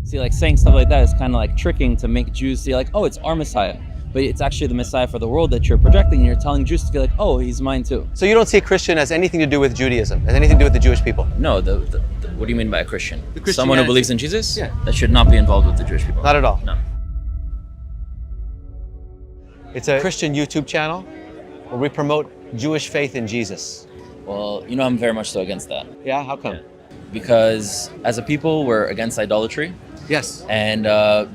See, like saying stuff like that is kind of like tricking to make Jews see like, oh, it's our Messiah. But it's actually the Messiah for the world that you're projecting. And you're telling Jews to feel like, oh, he's mine too. So you don't see Christian as anything to do with Judaism, as anything to do with the Jewish people? No, what do you mean by a Christian? Christianity. Someone who believes in Jesus? Yeah. That should not be involved with the Jewish people. Not at all. No. It's a Christian YouTube channel where we promote Jewish faith in Jesus. Well, I'm very much so against that. Yeah, how come? Because as a people, we're against idolatry. Yes. And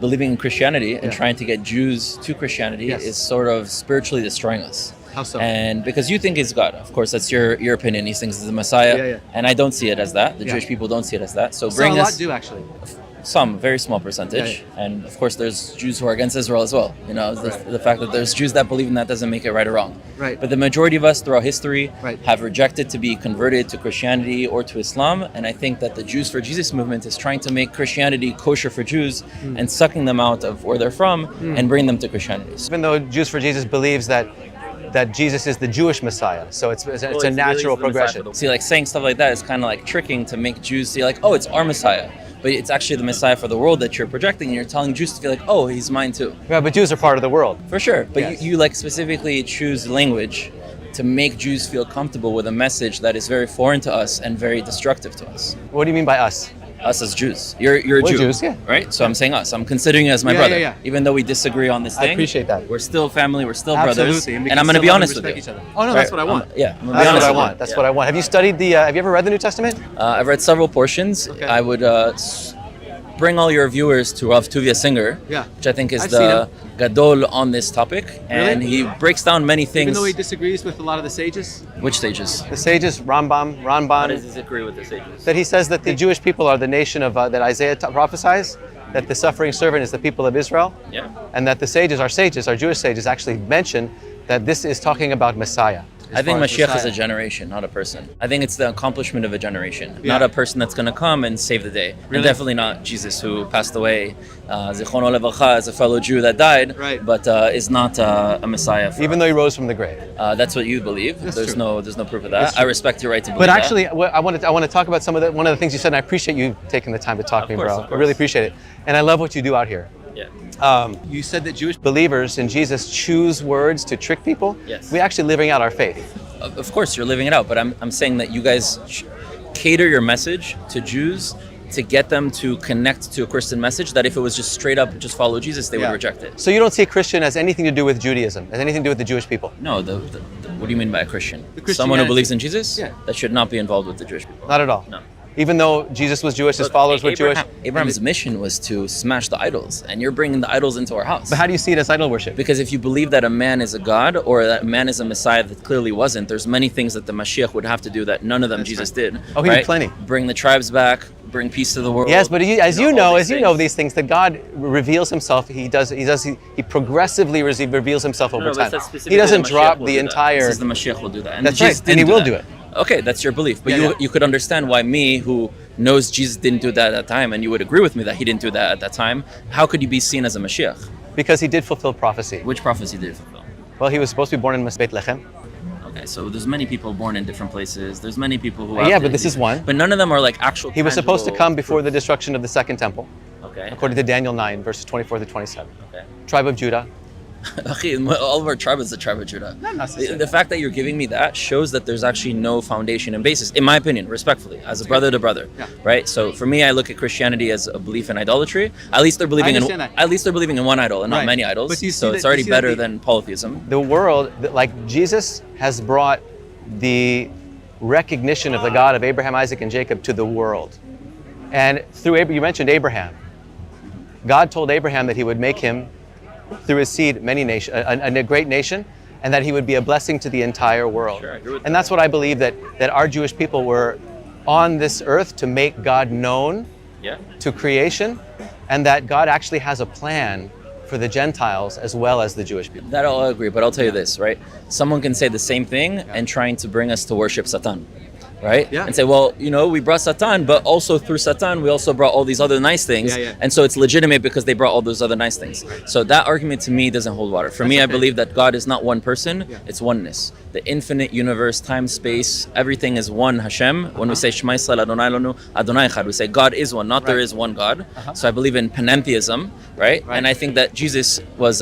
believing in Christianity and trying to get Jews to Christianity is sort of spiritually destroying us. How so? And because you think he's God, of course, that's your opinion. He thinks he's the Messiah, and I don't see it as that. The Jewish people don't see it as that. So bring a us lot do actually. some very small percentage, and of course, there's Jews who are against Israel as well. The fact that there's Jews that believe in that doesn't make it right or wrong. Right. But the majority of us throughout history Right. have rejected to be converted to Christianity or to Islam, and I think that the Jews for Jesus movement is trying to make Christianity kosher for Jews and sucking them out of where they're from and bring them to Christianity. So Even though Jews for Jesus believes that Jesus is the Jewish Messiah, so it's a natural progression. See, like saying stuff like that is kind of like tricking to make Jews see like, oh, it's our Messiah. But it's actually the Messiah for the world that you're projecting, and you're telling Jews to feel like, oh, he's mine too. Yeah, but Jews are part of the world. For sure. But Yes. you like specifically choose language to make Jews feel comfortable with a message that is very foreign to us and very destructive to us. What do you mean by us? Us as Jews. You're a We're Jew, Jews, yeah. right? So I'm saying us. I'm considering you as my Yeah, brother. yeah, yeah. Even though we disagree on this thing. I appreciate that. We're still family. We're still brothers. Absolutely. And I'm going to be honest with you. Oh no, that's what I want. I'm gonna be That's what honest I with want. you. That's Yeah. what I want. Have you studied have you ever read the New Testament? I've read several portions. Okay. I would bring all your viewers to Rav Tuvia Singer, Yeah. which I think is I've the gadol on this topic. And Really? he breaks down many things. Even though he disagrees with a lot of the sages? Which stages? The sages, Rambam, How does Ramban, this agree with the sages? that he says that the Jewish people are the nation of that Isaiah prophesies, that the suffering servant is the people of Israel, Yeah. and that the sages, our Jewish sages, actually mention that this is talking about Messiah. I think as Mashiach far as is a Messiah. generation, not a person. I think it's the accomplishment of a generation, Yeah. not a person that's going to come and save the day. Really? And definitely not Jesus, who passed away, Zichrono Levacha, as a fellow Jew that died, Right. but is not a Messiah. For Even though he rose from the grave. that's what you believe. There's true. no proof of That's that. I true. respect your right to believe But that. actually, I want to talk about one of the things you said, and I appreciate you taking the time to talk to me, course, bro. of I really course. appreciate it, and I love what you do out here. Yeah. You said that Jewish believers in Jesus choose words to trick people. Yes. We're actually living out our faith. Of course, you're living it out, but I'm saying that you guys cater your message to Jews to get them to connect to a Christian message that if it was just straight up just follow Jesus, they would reject it. So you don't see Christian as anything to do with Judaism, as anything to do with the Jewish people? No, what do you mean by a Christian? Christianity. Someone who believes in Jesus? Yeah. That should not be involved with the Jewish people. Not at all. No. Even though Jesus was Jewish, his Look, followers were Jewish. Abraham's mission was to smash the idols, and you're bringing the idols into our house. But how do you see it as idol worship? Because if you believe that a man is a god or that a man is a Messiah that clearly wasn't, there's many things that the Mashiach would have to do that none of them Jesus did. Oh, he did plenty. Bring the tribes back, bring peace to the world. Yes, but as you all know these these things, that God reveals himself. He progressively reveals himself over time. He doesn't drop the entire. This is the Mashiach will do that. And That's Jesus right, and didn't he will that. do it. Okay, that's your belief. But Yeah, you could understand why me, who knows Jesus didn't do that at that time, and you would agree with me that he didn't do that at that time, how could you be seen as a Mashiach? Because he did fulfill prophecy. Which prophecy did he fulfill? Well, he was supposed to be born in Bethlehem. Okay, so there's many people born in different places. There's many people who. Yeah, have but this is one. But none of them are like actual. He was supposed to tangible come before the proof. destruction of the second temple, Okay. according to Daniel 9, verses 24 to 27. Okay. Tribe of Judah. All of our tribe is the tribe of Judah. Not necessarily. The fact that you're giving me that shows that there's actually no foundation and basis, in my opinion, respectfully, as a brother to brother. Yeah. Right. So for me, I look at Christianity as a belief in idolatry. At least they're believing understand that. At least they're believing in one idol and not Right. many idols. But do you see so that- it's already do you see that better the- than polytheism. The world, like Jesus has brought the recognition of the God of Abraham, Isaac, and Jacob to the world. And through Abraham, you mentioned Abraham. God told Abraham that he would make him, through his seed, a great nation, and that he would be a blessing to the entire world. Sure, I agree with and that. that's what I believe, that our Jewish people were on this earth to make God known Yeah. to creation, and that God actually has a plan for the Gentiles as well as the Jewish people. That I'll agree, but I'll tell you this, right? Someone can say the same thing and trying to bring us to worship Satan. right? Yeah. And say, well, we brought Satan, but also through Satan, we also brought all these other nice things. Yeah. And so it's legitimate because they brought all those other nice things. So that argument to me doesn't hold water. For me, I believe that God is not one person, it's oneness. The infinite universe, time, space, everything is one Hashem. When we say Shema Yisrael Adonai Elonu Adonai Echad, we say God is one, not there is one God. So I believe in panentheism, right? And I think that Jesus was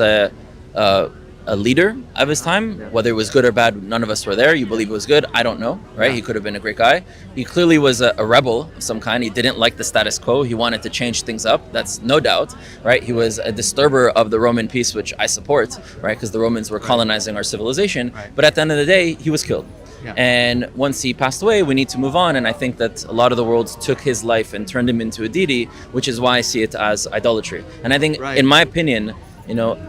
a leader of his time, whether it was good or bad, none of us were there. You believe it was good, I don't know, right? He could have been a great guy. He clearly was a rebel of some kind. He didn't like the status quo. He wanted to change things up, that's no doubt, right? He was a disturber of the Roman peace, which I support, right? Because the Romans were colonizing our civilization. But at the end of the day, he was killed. And once he passed away, we need to move on. And I think that a lot of the world took his life and turned him into a deity, which is why I see it as idolatry. And I think, in my opinion,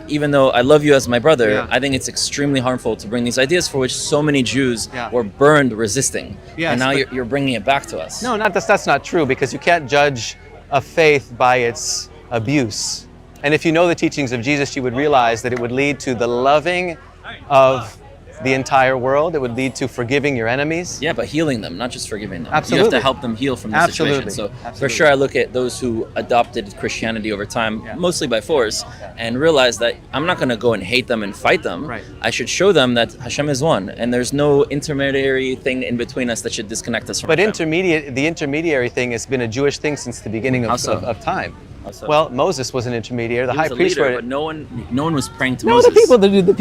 even though I love you as my brother, I think it's extremely harmful to bring these ideas for which so many Jews were burned resisting. And now you're bringing it back to us. No, that's not true, because you can't judge a faith by its abuse. And if you know the teachings of Jesus, you would realize that it would lead to the loving of the entire world. It would lead to forgiving your enemies. Yeah, but healing them, not just forgiving them. Absolutely. You have to help them heal from the situation. So for sure, I look at those who adopted Christianity over time, mostly by force, and realize that I'm not going to go and hate them and fight them. I should show them that Hashem is one, and there's no intermediary thing in between us that should disconnect us from But Hashem. the intermediary thing has been a Jewish thing since the beginning of time. Well, Moses was an intermediary. The He high was a priest leader, were. but no one was praying to No, Moses. the people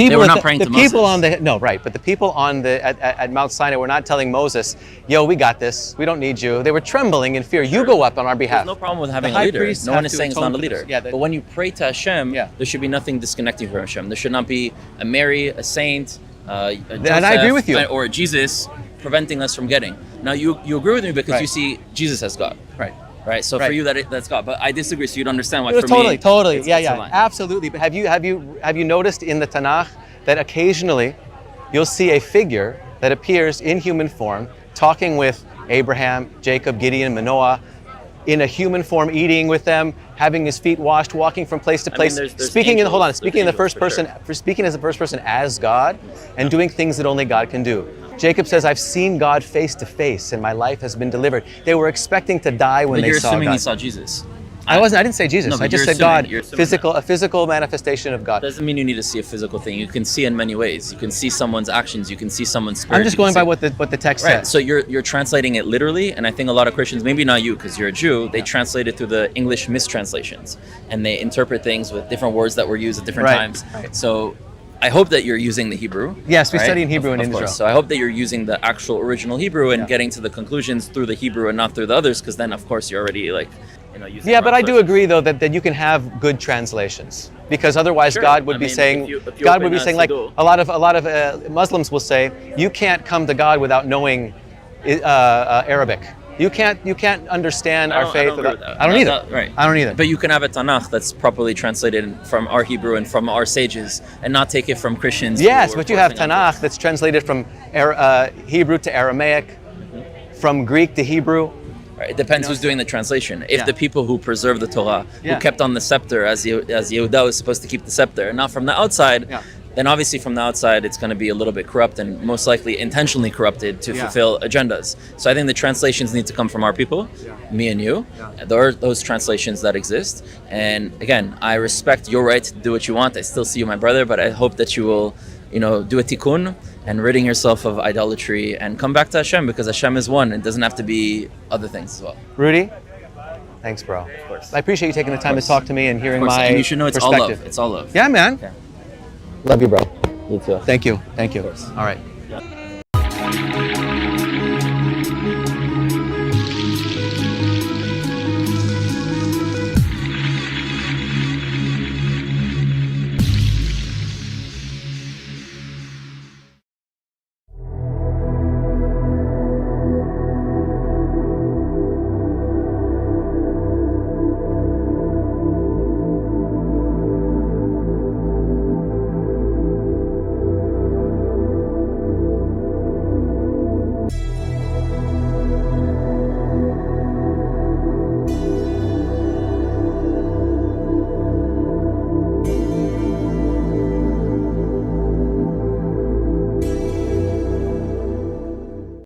They were not praying the to people Moses. but the people at Mount Sinai were not telling Moses, "Yo, we got this. We don't need you." They were trembling in fear. You go up on our behalf. There's no problem with having The a high leader. priests No one have is to saying it's atone not a for this. leader. Yeah, but when you pray to Hashem, there should be nothing disconnecting from Hashem. There should not be a Mary, a saint, a Joseph, And I agree with you. or a Jesus preventing us from getting. Now you agree with me because you see Jesus as God. Right. So for you that's God. But I disagree. So you'd understand why for me. Totally. It's a lie. Absolutely. But have you noticed in the Tanakh that occasionally you'll see a figure that appears in human form talking with Abraham, Jacob, Gideon, Manoah, in a human form, eating with them, having his feet washed, walking from place to place, there's speaking angels, speaking in the first for person, sure. speaking as the first person as God, and doing things that only God can do. Jacob says, "I've seen God face to face, and my life has been delivered." They were expecting to die when But they you're saw assuming God. he saw Jesus. I didn't say Jesus. No, but I just you're said God. you're assuming A physical manifestation of God. Doesn't mean you need to see a physical thing. You can see in many ways. You can see someone's actions. You can see someone's spirit. I'm just going by what the text Right. says. So you're translating it literally, and I think a lot of Christians, maybe not you because you're a Jew, they translate it through the English mistranslations, and they interpret things with different words that were used at different times. So I hope that you're using the Hebrew. Yes, we study in Hebrew in of Israel. course. So I hope that you're using the actual original Hebrew and getting to the conclusions through the Hebrew and not through the others, because then of course you're already using Yeah, the but wrong I do sources. agree though that you can have good translations, because otherwise Sure. God would I be mean, saying, if you God open would be a saying, like Siddur- a lot of Muslims will say, you can't come to God without knowing Arabic. You can't understand our faith. I don't agree with that. I don't either. Right. I don't either. But you can have a Tanakh that's properly translated from our Hebrew and from our sages, and not take it from Christians. Yes, who are but you have forcing onto Tanakh that's translated from Hebrew to Aramaic, from Greek to Hebrew. Right. It depends who's doing the translation. If Yeah. the people who preserve the Torah, Yeah. who kept on the scepter as Yehuda was supposed to keep the scepter, and not from the outside, then obviously from the outside it's going to be a little bit corrupt and most likely intentionally corrupted to fulfill agendas. So I think the translations need to come from our people, me and you. There are those translations that exist. And again, I respect your right to do what you want. I still see you my brother, but I hope that you will do a tikkun and ridding yourself of idolatry and come back to Hashem, because Hashem is one. It doesn't have to be other things as well. Rudy, thanks, bro. Of course. I appreciate you taking the time to talk to me and hearing my And you should know it's all perspective. love. It's all love. Yeah, man. Okay. Love you, bro. You too. Thank you. All right.